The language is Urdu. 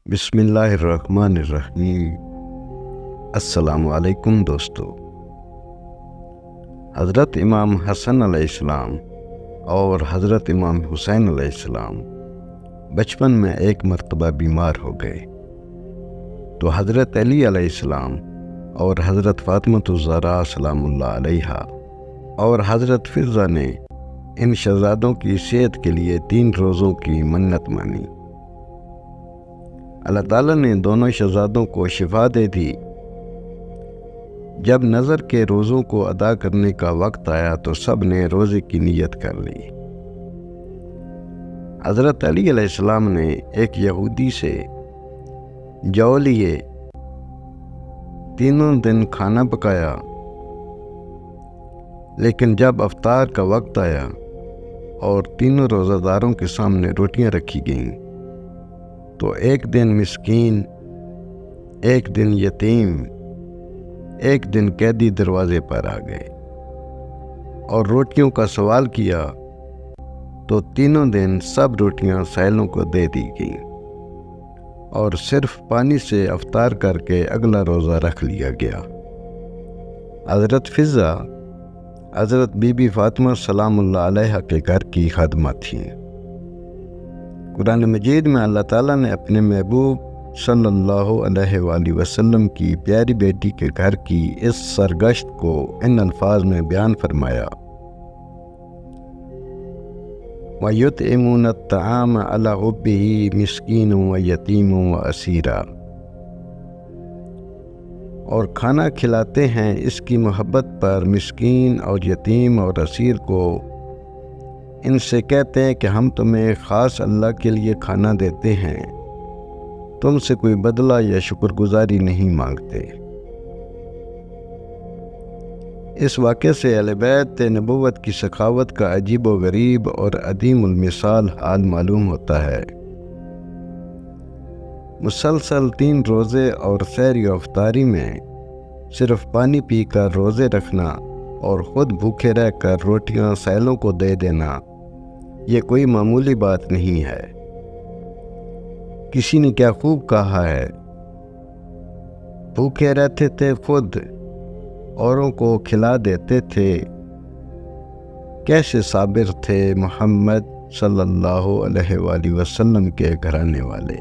بسم اللہ الرحمن الرحیم۔ السلام علیکم دوستو۔ حضرت امام حسن علیہ السلام اور حضرت امام حسین علیہ السلام بچپن میں ایک مرتبہ بیمار ہو گئے تو حضرت علی علیہ السلام اور حضرت فاطمۃ الزہرا سلام اللہ علیہا اور حضرت فضہ نے ان شہزادوں کی صحت کے لیے 3 روزوں کی منت مانی۔ اللہ تعالیٰ نے دونوں شہزادوں کو شفا دے دی۔ جب نظر کے روزوں کو ادا کرنے کا وقت آیا تو سب نے روزے کی نیت کر لی۔ حضرت علی علیہ السلام نے ایک یہودی سے جو لیے، 3 دن کھانا پکایا، لیکن جب افطار کا وقت آیا اور 3 روزہ داروں کے سامنے روٹیاں رکھی گئیں تو ایک دن مسکین، ایک دن یتیم، ایک دن قیدی دروازے پر آ گئے اور روٹیوں کا سوال کیا تو 3 دن سب روٹیاں سائلوں کو دے دی گئیں اور صرف پانی سے افطار کر کے اگلا روزہ رکھ لیا گیا۔ حضرت فضہ حضرت بی بی فاطمہ سلام اللہ علیہا کے گھر کی خادمہ تھیں۔ قرآن مجید میں اللہ تعالیٰ نے اپنے محبوب صلی اللہ علیہ وآلہ وسلم کی پیاری بیٹی کے گھر کی اس سرگشت کو ان الفاظ میں بیان فرمایا: وَيُطْعِمُونَ الطَّعَامَ عَلَىٰ حُبِّهِ مِسْكِينًا وَيَتِيمًا وَأَسِيرًا، اور کھانا کھلاتے ہیں اس کی محبت پر مسکین اور یتیم اور اسیر کو۔ ان سے کہتے ہیں کہ ہم تمہیں خاص اللہ کے لیے کھانا دیتے ہیں، تم سے کوئی بدلہ یا شکر گزاری نہیں مانگتے۔ اس واقعے سے اہل بیت نبوت کی سخاوت کا عجیب و غریب اور عدیم المثال حال معلوم ہوتا ہے۔ مسلسل 3 روزے اور سحری و افطاری میں صرف پانی پی کر روزے رکھنا اور خود بھوکے رہ کر روٹیاں سائلوں کو دے دینا، یہ کوئی معمولی بات نہیں ہے۔ کسی نے کیا خوب کہا ہے: بھوکے رہتے تھے خود، اوروں کو کھلا دیتے تھے، کیسے صابر تھے محمد صلی اللہ علیہ وآلہ وسلم کے گھرانے والے۔